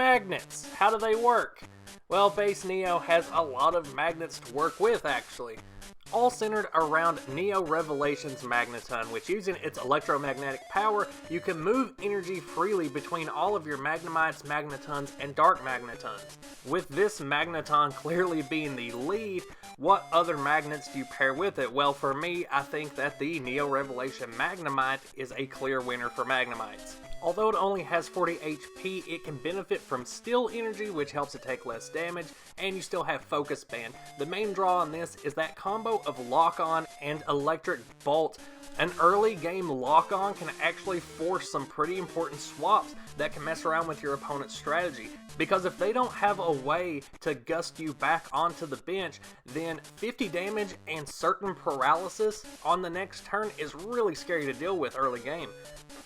magnets. How do they work? Well, base Neo has a lot of magnets to work with, actually. All centered around Neo Revelation's Magneton, which using its electromagnetic power, you can move energy freely between all of your Magnemites, Magnetons, and Dark Magnetons. With this Magneton clearly being the lead, what other magnets do you pair with it? Well, for me, I think that the Neo Revelation Magnemite is a clear winner for Magnemites. Although it only has 40 HP, it can benefit from Steel Energy, which helps it take less damage, and you still have Focus Band. The main draw on this is that combo of Lock-On and Electric Bolt. An early game Lock-On can actually force some pretty important swaps that can mess around with your opponent's strategy. Because if they don't have a way to gust you back onto the bench, then 50 damage and certain paralysis on the next turn is really scary to deal with early game.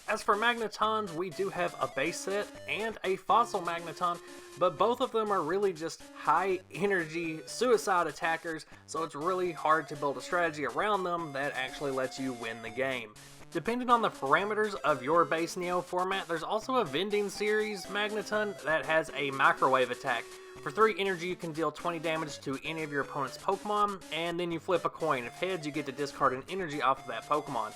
As for Magnetons, we do have a base set and a fossil Magneton, but both of them are really just high energy suicide attackers, so it's really hard to build a strategy around them that actually lets you win the game. Depending on the parameters of your base Neo format, there's also a Vending Series Magneton that has a microwave attack. For 3 energy, you can deal 20 damage to any of your opponent's Pokemon, and then you flip a coin. If heads, you get to discard an energy off of that Pokemon.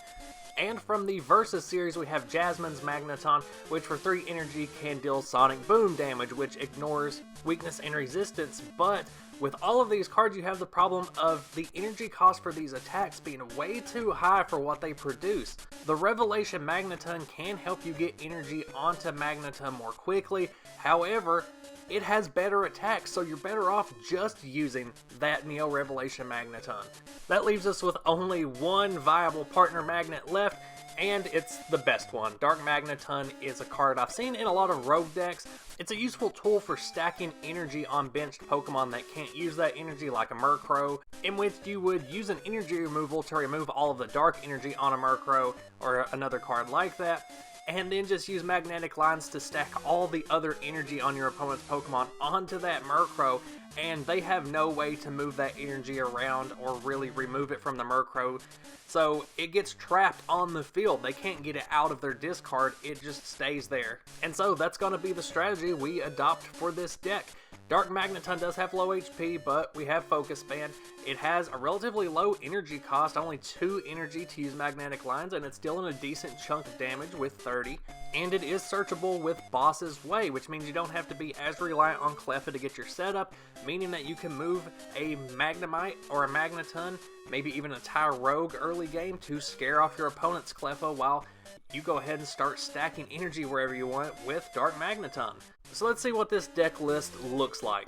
And from the Versus series, we have Jasmine's Magneton, which for 3 energy can deal Sonic Boom damage, which ignores weakness and resistance. But with all of these cards, you have the problem of the energy cost for these attacks being way too high for what they produce. The Revelation Magneton can help you get energy onto Magneton more quickly. However, it has better attacks, so you're better off just using that Neo Revelation Magneton. That leaves us with only one viable partner magnet left, and it's the best one. Dark Magneton is a card I've seen in a lot of rogue decks. It's a useful tool for stacking energy on benched Pokemon that can't use that energy, like a Murkrow, in which you would use an energy removal to remove all of the dark energy on a Murkrow or another card like that, and then just use magnetic lines to stack all the other energy on your opponent's Pokemon onto that Murkrow, and they have no way to move that energy around or really remove it from the Murkrow, so it gets trapped on the field. They can't get it out of their discard, it just stays there. And so that's going to be the strategy we adopt for this deck. Dark Magneton does have low HP, but we have Focus Band. It has a relatively low energy cost, only 2 energy to use magnetic lines, and it's still in a decent chunk of damage with 30. And it is searchable with Boss's Way, which means you don't have to be as reliant on Cleffa to get your setup, meaning that you can move a Magnemite or a Magneton, maybe even a Tyrogue early game to scare off your opponent's Cleffa while you go ahead and start stacking energy wherever you want with Dark Magneton. So let's see what this deck list looks like.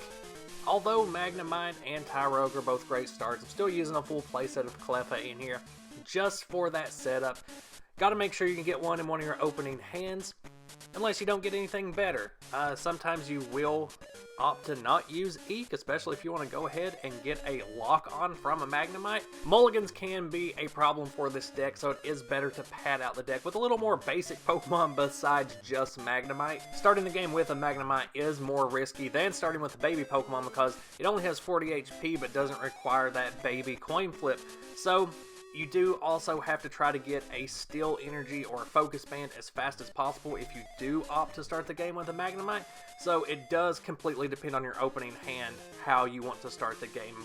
Although Magnemite and Tyrogue are both great starts, I'm still using a full playset of Cleffa in here just for that setup. Gotta make sure you can get one in one of your opening hands, unless you don't get anything better. Sometimes you will opt to not use Eek, especially if you want to go ahead and get a Lock-On from a Magnemite. Mulligans can be a problem for this deck, so it is better to pad out the deck with a little more basic Pokemon besides just Magnemite. Starting the game with a Magnemite is more risky than starting with a baby Pokemon because it only has 40 HP but doesn't require that baby coin flip. So you do also have to try to get a Steel Energy or a Focus Band as fast as possible if you do opt to start the game with a Magnemite, so it does completely depend on your opening hand how you want to start the game.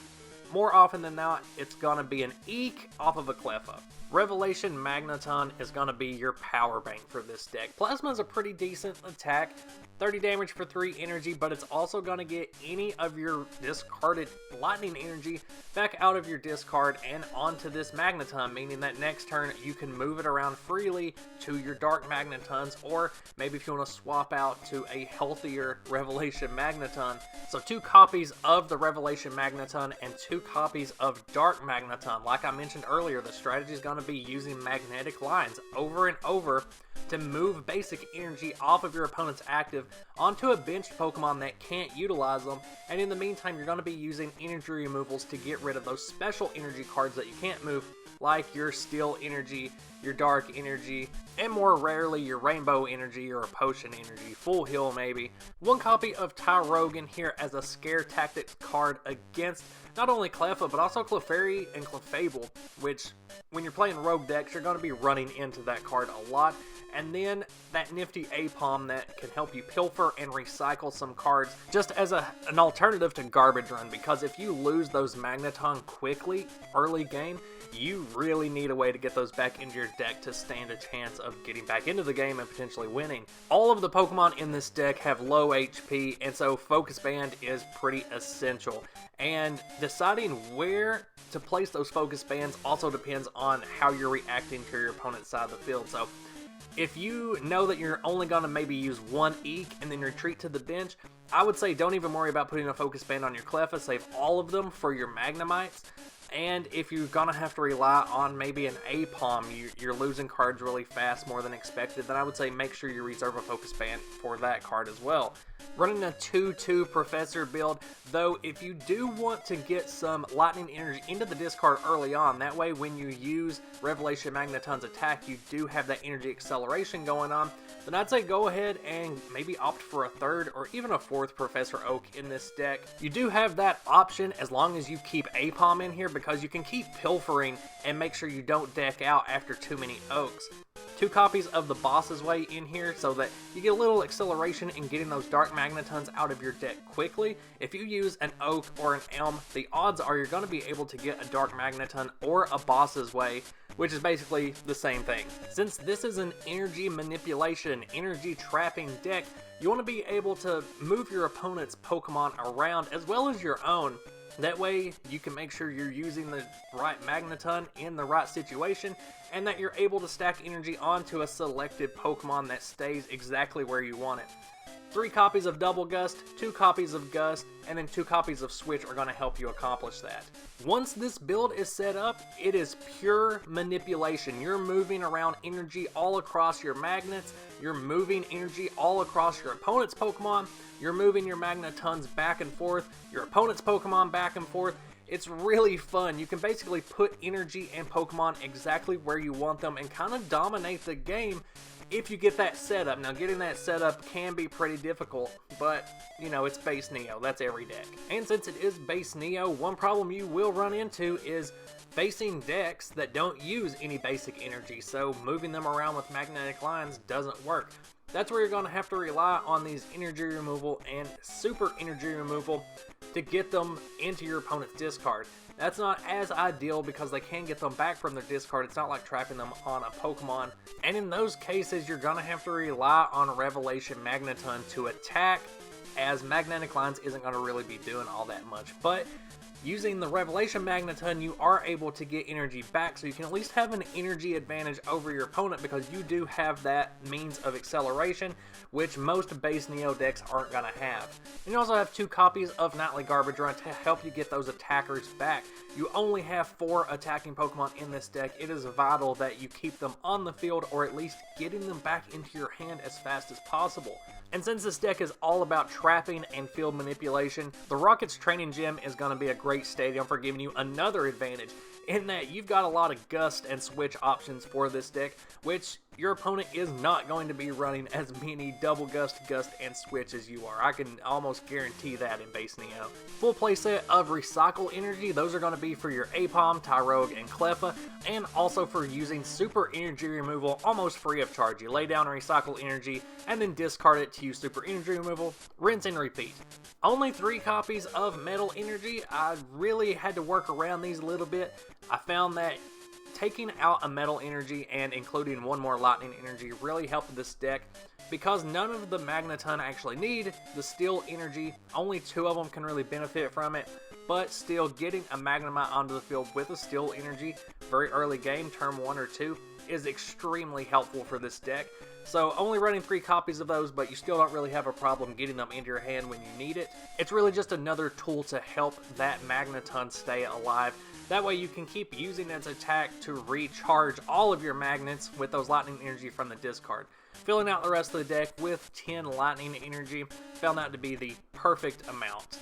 More often than not, it's going to be an Eek off of a Cleffa. Revelation Magneton is going to be your power bank for this deck. Plasma is a pretty decent attack, 30 damage for 3 energy, but it's also going to get any of your discarded lightning energy back out of your discard and onto this Magneton, meaning that next turn you can move it around freely to your Dark Magnetons, or maybe if you want to swap out to a healthier Revelation Magneton. So 2 copies of the Revelation Magneton and 2 copies of Dark Magneton. Like I mentioned earlier, the strategy is going to be using magnetic lines over and over to move basic energy off of your opponent's active onto a benched Pokemon that can't utilize them, and in the meantime you're going to be using energy removals to get rid of those special energy cards that you can't move, like your Steel Energy, your Dark Energy, and more rarely your Rainbow Energy or a Potion Energy, Full Heal maybe. 1 copy of Tyrogue in here as a scare tactics card against not only Cleffa but also Clefairy and Clefable, which when you're playing rogue decks you're going to be running into that card a lot. And then that nifty Apom that can help you pilfer filter and recycle some cards just as an alternative to garbage run, because if you lose those Magneton quickly early game, you really need a way to get those back into your deck to stand a chance of getting back into the game and potentially winning. All of the Pokemon in this deck have low HP, and so Focus Band is pretty essential. And deciding where to place those Focus Bands also depends on how you're reacting to your opponent's side of the field. So if you know that you're only going to maybe use one Eek and then retreat to the bench, I would say don't even worry about putting a Focus Band on your Cleffa. Save all of them for your Magnemites. And if you're going to have to rely on maybe an Apom, you're losing cards really fast, more than expected, then I would say make sure you reserve a Focus Band for that card as well. Running a 2-2 Professor build, though, if you do want to get some Lightning Energy into the discard early on, that way when you use Revelation Magneton's attack, you do have that energy acceleration going on, then I'd say go ahead and maybe opt for a third or even a fourth Professor Oak in this deck. You do have that option as long as you keep Apom in here, because you can keep pilfering and make sure you don't deck out after too many Oaks. 2 copies of the Boss's Way in here so that you get a little acceleration in getting those Dark Magnetons out of your deck quickly. If you use an Oak or an Elm, the odds are you're going to be able to get a Dark Magneton or a Boss's Way, which is basically the same thing. Since this is an energy manipulation, energy trapping deck, you want to be able to move your opponent's Pokemon around as well as your own. That way you can make sure you're using the right Magneton in the right situation, and that you're able to stack energy onto a selected Pokemon that stays exactly where you want it. 3 copies of Double Gust, 2 copies of Gust, and then 2 copies of Switch are going to help you accomplish that. Once this build is set up, it is pure manipulation. You're moving around energy all across your magnets, you're moving energy all across your opponent's Pokemon, you're moving your Magnetons back and forth, your opponent's Pokemon back and forth. It's really fun. You can basically put energy and Pokemon exactly where you want them and kind of dominate the game if you get that setup. Now, getting that setup can be pretty difficult, but, you know, it's base Neo. That's every deck. And since it is base Neo, one problem you will run into is facing decks that don't use any basic energy, so moving them around with magnetic lines doesn't work. That's where you're going to have to rely on these energy removal and super energy removal to get them into your opponent's discard. That's not as ideal because they can get them back from their discard. It's not like trapping them on a Pokemon. And in those cases, you're going to have to rely on Revelation Magneton to attack, as Magnetic Lines isn't going to really be doing all that much. But using the Revelation Magneton, you are able to get energy back, so you can at least have an energy advantage over your opponent because you do have that means of acceleration, which most base Neo decks aren't going to have. And you also have 2 copies of Nightly Garbage Run to help you get those attackers back. You only have 4 attacking Pokemon in this deck. It is vital that you keep them on the field, or at least getting them back into your hand as fast as possible. And since this deck is all about trapping and field manipulation, the Rocket's Training Gym is going to be a great stadium for giving you another advantage, in that you've got a lot of Gust and Switch options for this deck, which your opponent is not going to be running as many Double Gust, Gust, and Switch as you are. I can almost guarantee that in base Neo. Full playset of Recycle Energy, those are going to be for your Apom, Tyrogue, and Cleffa, and also for using Super Energy Removal almost free of charge. You lay down Recycle Energy and then discard it to use Super Energy Removal, rinse and repeat. Only 3 copies of Metal Energy. I really had to work around these a little bit. I found that taking out a Metal Energy and including 1 more Lightning Energy really helped this deck because none of the Magneton actually need the Steel Energy. Only 2 of them can really benefit from it, but still getting a Magnemite onto the field with a Steel Energy very early game, turn 1 or 2, is extremely helpful for this deck. So only running 3 copies of those, but you still don't really have a problem getting them into your hand when you need it. It's really just another tool to help that Magneton stay alive. That way you can keep using its attack to recharge all of your magnets with those Lightning Energy from the discard. Filling out the rest of the deck with 10 Lightning Energy found that to be the perfect amount.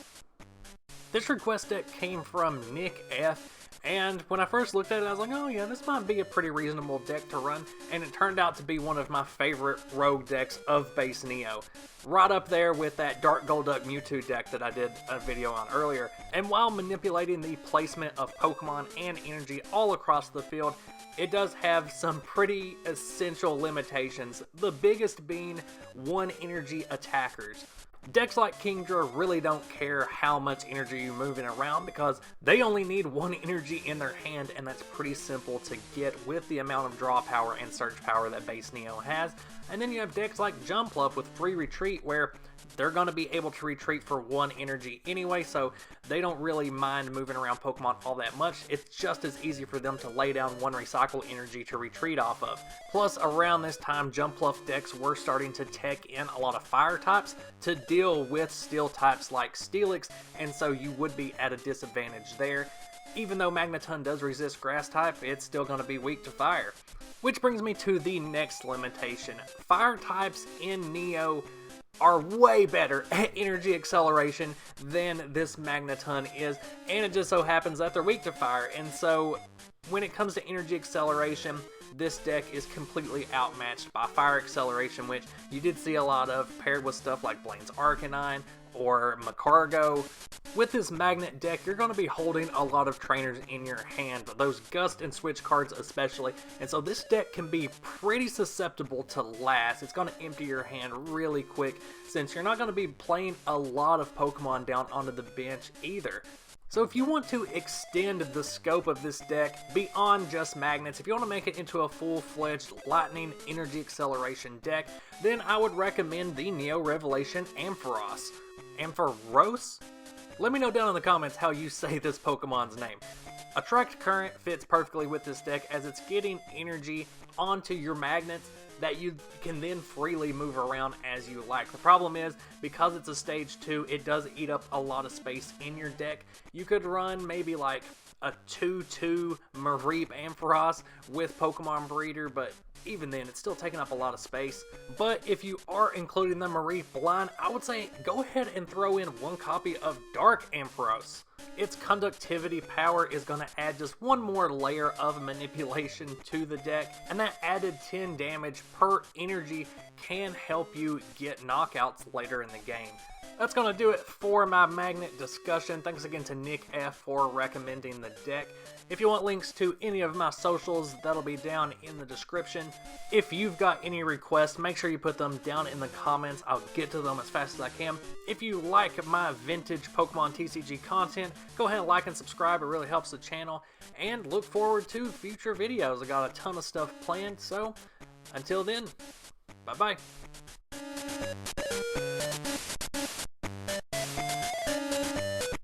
This request deck came from Nick F. And when I first looked at it, I was like, oh yeah, this might be a pretty reasonable deck to run. And it turned out to be one of my favorite rogue decks of base Neo. Right up there with that Dark Golduck Mewtwo deck that I did a video on earlier. And while manipulating the placement of Pokemon and energy all across the field, it does have some pretty essential limitations, the biggest being 1 energy attackers. Decks like Kingdra really don't care how much energy you're moving around because they only need 1 energy in their hand, and that's pretty simple to get with the amount of draw power and search power that base Neo has. And then you have decks like Jumpluff with free retreat where they're going to be able to retreat for 1 energy anyway, so they don't really mind moving around Pokemon all that much. It's just as easy for them to lay down 1 recycle energy to retreat off of. Plus, around this time, Jumpluff decks were starting to tech in a lot of fire types to deal with steel types like Steelix, and so you would be at a disadvantage there. Even though Magneton does resist grass type, it's still going to be weak to fire. Which brings me to the next limitation. Fire types in Neo are way better at energy acceleration than this Magneton is, and it just so happens that they're weak to fire, and so when it comes to energy acceleration, this deck is completely outmatched by fire acceleration, which you did see a lot of paired with stuff like Blaine's Arcanine or Macargo. With this Magnet deck, you're going to be holding a lot of trainers in your hand, those Gust and Switch cards especially, and so this deck can be pretty susceptible to last. It's going to empty your hand really quick since you're not going to be playing a lot of Pokemon down onto the bench either. So if you want to extend the scope of this deck beyond just magnets, if you want to make it into a full-fledged lightning energy acceleration deck, then I would recommend the Neo Revelation Ampharos. Ampharos? Let me know down in the comments how you say this Pokemon's name. Attract Current fits perfectly with this deck as it's getting energy onto your magnets that you can then freely move around as you like. The problem is, because it's a stage 2, it does eat up a lot of space in your deck. You could run maybe like a 2-2 Mareep Ampharos with Pokemon Breeder, but even then, it's still taking up a lot of space. But if you are including the Mareep line, I would say go ahead and throw in 1 copy of Dark Ampharos. Its conductivity power is going to add just 1 more layer of manipulation to the deck, and that added 10 damage per energy can help you get knockouts later in the game. That's going to do it for my Magnet discussion. Thanks again to Nick F for recommending the deck. If you want links to any of my socials, that'll be down in the description. If you've got any requests, make sure you put them down in the comments. I'll get to them as fast as I can. If you like my vintage Pokemon TCG content, go ahead and like and subscribe. It really helps the channel. And look forward to future videos. I got a ton of stuff planned, so until then, bye-bye.